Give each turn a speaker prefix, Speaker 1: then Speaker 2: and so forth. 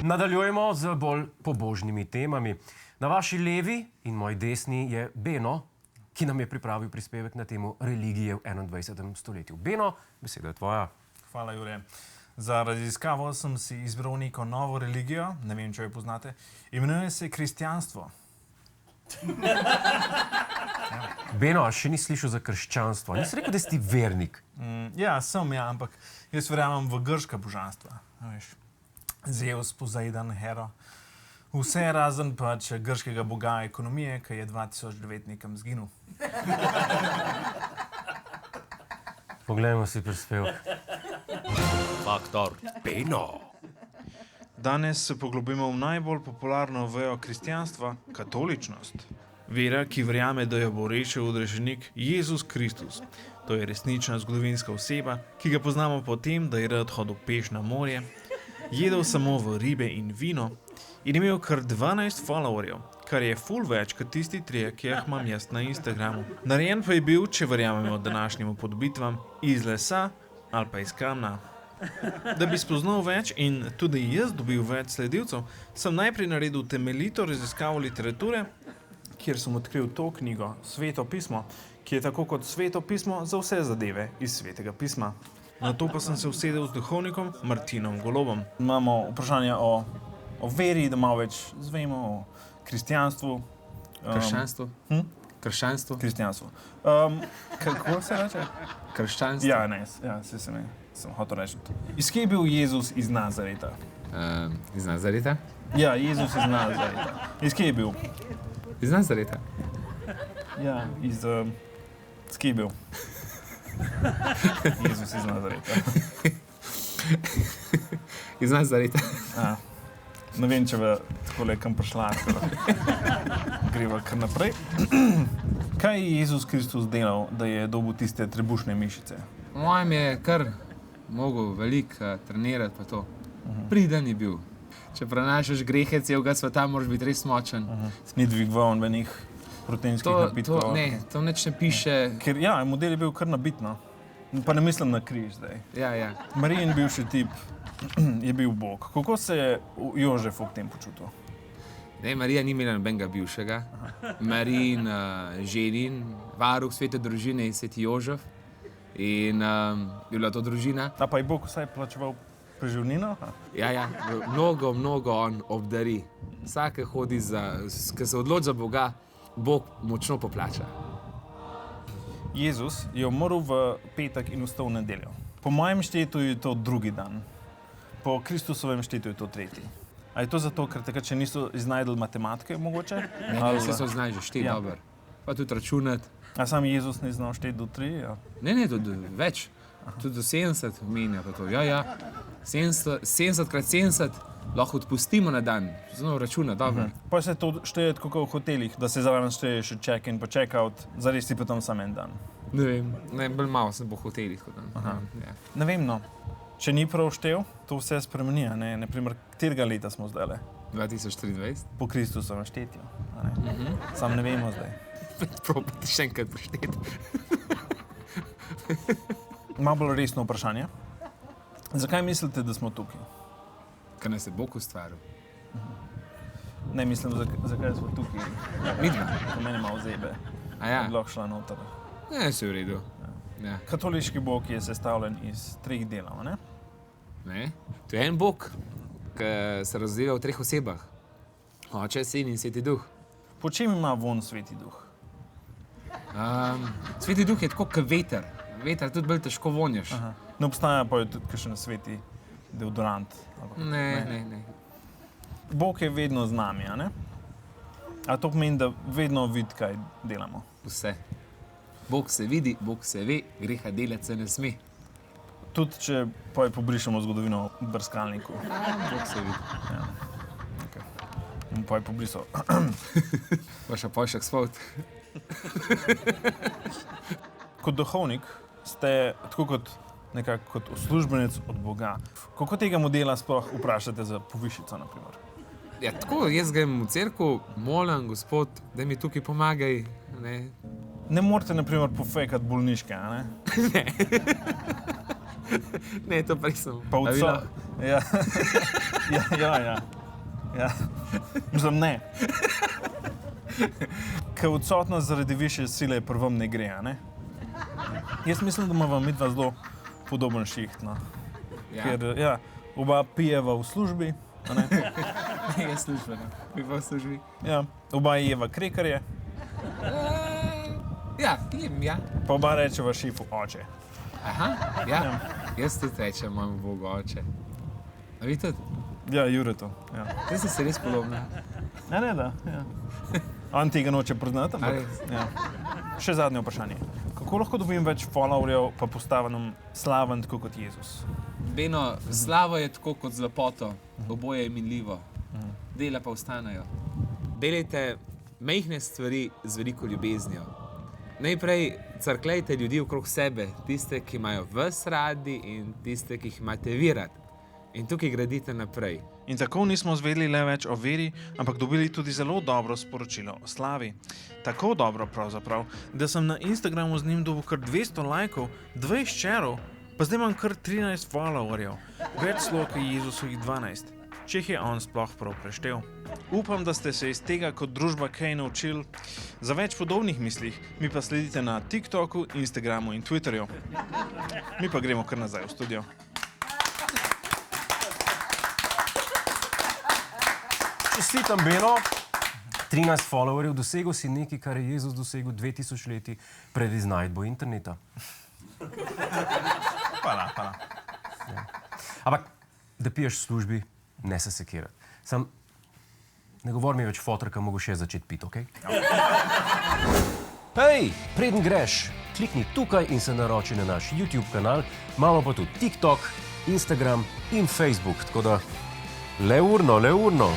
Speaker 1: Nadaljujemo z bolj pobožnimi temami. Na vaši levi in moji desni je Beno, ki nam je pripravil prispevek na temo religije v 21. stoletju. Beno, beseda je tvoja.
Speaker 2: Hvala, Jure. Za raziskavo sem si izbral neko novo religijo, ne vem, če jo poznate. Imenuje se kristjanstvo.
Speaker 1: Beno, a še ni slišal za krščanstvo? Nisi rekel, da si ti vernik?
Speaker 2: Ja, ampak jaz verjamem v grška božanstva. Zeus, Poseidon, Hera. Vse razen pač grškega boga ekonomije, ki je 2009 nekam zginil.
Speaker 1: Poglejmo si prispevek.
Speaker 3: Faktor Beno.
Speaker 2: Danes se poglobimo v najbolj popularno vejo kristjanstva, katoličnost. Vera, ki verjame, da jo bo rešil odrešenik Jezus Kristus. To je resnična zgodovinska oseba, ki ga poznamo po tem, da je rad hodil peš na morje, jedel samo v ribe in vino in imel kar 12 followerjev, kar je ful več kot tisti trije, ki jih imam jaz na Instagramu. Narejen pa je bil, če verjamemo današnjim upodobitvam, iz lesa ali pa iz kamna. Da bi spoznal več in tudi jaz dobil več sledilcev, sem najprej naredil temeljito raziskavo literature, kjer sem odkril to knjigo, Sveto pismo, ki je tako kot Sveto pismo za vse zadeve iz Svetega pisma. Nato pa sem se usedel z duhovnikom Martinom Golobom. Imamo vprašanje o veri, da malo več zvemo, o kristjanstvu.
Speaker 3: Krščanstvo? Krščanstvo?
Speaker 2: Kristjanstvo. Kako se reče?
Speaker 3: Krščanstvo?
Speaker 2: Ja, ne, sem hotel reči. Iz kje je bil Jezus iz Nazareta?
Speaker 3: Iz Nazareta?
Speaker 2: Ja, Jezus iz Nazareta. Iz kje je bil?
Speaker 3: Iz Nazareta?
Speaker 2: Ja, iz kje je bil? Jezus iz Nazareta.
Speaker 3: Iz Nazareta.
Speaker 2: Ne vem, če bi takole kam prišla, greva kar naprej. Kaj je Jezus Kristus delal, da je dobil tiste trebušne mišice?
Speaker 3: Mojem je kar mogel veliko trenirati pa to. Priden je bil. Če prenašaš grehe celega sveta, moraš biti res močen.
Speaker 2: Ni dvigoval nobenih proteinskih napitkov.
Speaker 3: To nič ne piše.
Speaker 2: Ker ja, model je bil kar nabit, no. Pa ne mislim na križ zdaj.
Speaker 3: Ja.
Speaker 2: Marijin bivši tip je bil Bog. Kako se je Jožef ob tem počutil?
Speaker 3: Ne, Marija ni imela nobenega bivšega. Marijin, ženin, varuh svete družine in sveti Jožef. In je bila to družina.
Speaker 2: A pa je Bog vsaj plačeval preživnino?
Speaker 3: Ja, mnogo on obdari. Vsake hodi ki se odloči za Boga, Bog močno poplača.
Speaker 2: Jezus je umrl v petek in vstal v nedeljo. Po mojem štetju je to drugi dan. Po Kristusovem štetju je to tretji. A je to zato, ker takrat še niso iznajdli matematike mogoče?
Speaker 3: Ne, vse so znali že šteti dobro. Pa tudi računati.
Speaker 2: A sam Jezus ni znal šteti do 3? Ja.
Speaker 3: Ne, tudi več. Tudi do 70 menja pa to. Ja. 70 krat 70 lahko odpustimo na dan. Zelo računa, dobro.
Speaker 2: Pa se to šteje tako v hotelih, da se zraven šteje še check-in pa check-out, zares si pa tam samo en dan.
Speaker 3: Ne vem, bolj malo sem po hotelih. Ja.
Speaker 2: Ne vem, no. Če ni prav štel, to vse spremeni, ne? Naprimer, katerega leta smo zdajle?
Speaker 3: 2024.
Speaker 2: Po Kristusovem štetju. Sam ne vemo zdaj.
Speaker 3: Probati še enkrat prešteti.
Speaker 2: Malo bolj resno vprašanje. Zakaj mislite, da smo tukaj?
Speaker 3: Ker nas je Bog ustvaril.
Speaker 2: Ne mislim, zakaj smo tukaj.
Speaker 3: Midva.
Speaker 2: To meni malo zebe.
Speaker 3: A ja?
Speaker 2: Lahko šla noter.
Speaker 3: Ne, si v redu. Ja.
Speaker 2: Katoliški Bog je sestavljen iz 3 delov, ne?
Speaker 3: Ne, to je en Bog, ki se razdela v 3 osebah. Oče, Sin in Sveti Duh.
Speaker 2: Po čem ima von Sveti Duh?
Speaker 3: Sveti Duh je tako kot veter. Veter tudi bolj težko vonjaš.
Speaker 2: Ne obstaja pa tudi kakšen sveti deodorant?
Speaker 3: Ne.
Speaker 2: Bog je vedno z nami, a ne? A to pomeni, da vedno vidi, kaj delamo?
Speaker 3: Vse. Bog se vidi, Bog se ve, greha delati se ne sme.
Speaker 2: Tudi če pobrišemo zgodovino v brskalniku.
Speaker 3: Bog se vidi.
Speaker 2: Ja. Okay. In pobrisal.
Speaker 3: Pa še pojšek spod.
Speaker 2: Kot duhovnik ste tako kot uslužbenec od Boga. Kako tega modela sploh vprašate za povišico, naprimer?
Speaker 3: Ja, tako, jaz grem v cerkev, molim, Gospod, da mi tukaj pomagaj.
Speaker 2: Ne morate, naprimer, pofekati bolniške, a ne?
Speaker 3: Ne, to pa nisem.
Speaker 2: Pa ja. Ja. Mislim, ne. Ker odsotnost zaradi višje sile prvem ne gre, a ne? Jaz mislim, da imamo midva zelo podoben šiht, no.
Speaker 3: Ja.
Speaker 2: Ker, ja, oba pijeva v službi, a ne?
Speaker 3: Je službeno. Vi pa v službi?
Speaker 2: Ja, oba jeva krekarje,
Speaker 3: Ja, jem, ja.
Speaker 2: pa oba rečeva šefu oče.
Speaker 3: Aha, ja. Jaz tudi rečem mojemu Bogu oče. A vi tudi?
Speaker 2: Ja, Juretu, ja.
Speaker 3: Zdaj ste se res podobni.
Speaker 2: Ne, da, ja. On tega noče priznati,
Speaker 3: A
Speaker 2: ampak,
Speaker 3: res?
Speaker 2: ja. Še zadnje vprašanje. Kako lahko dobim več followerjev, pa postavim slaven tako kot Jezus?
Speaker 3: Beno, slava je tako kot z lepoto, oboje je minljivo, dela pa ostanejo. Delajte majhne stvari z veliko ljubeznijo. Najprej crkljajte ljudi okrog sebe, tiste, ki imajo vas radi in tiste, ki jih imate vi rad. In tukaj gradite naprej.
Speaker 2: In tako nismo zvedeli le več o veri, ampak dobili tudi zelo dobro sporočilo o slavi. Tako dobro pravzaprav, da sem na Instagramu z njim dobil kar 200 lajkov, 20 šerov, pa zdaj imam kar 13 followerjev. Več slov kot Jezusovih 12, če jih je on sploh prav preštel. Upam, da ste se iz tega kot družba kaj naučili. Za več podobnih mislih mi pa sledite na TikToku, Instagramu in Twitterju. Mi pa gremo kar nazaj v studio.
Speaker 1: Čestitam, Beno. 13 followerjev dosegel si nekaj, kar je Jezus dosegel 2000 leti pred iznajdbo interneta.
Speaker 2: Hvala.
Speaker 1: Ja. Ampak, da piješ v službi, ne se sekirati. Sam, ne govor mi več fotorka, mogo še začeti piti, okej? Hej, preden greš, klikni tukaj in se naroči na naš YouTube kanal, imamo pa tudi TikTok, Instagram in Facebook, tako da le urno.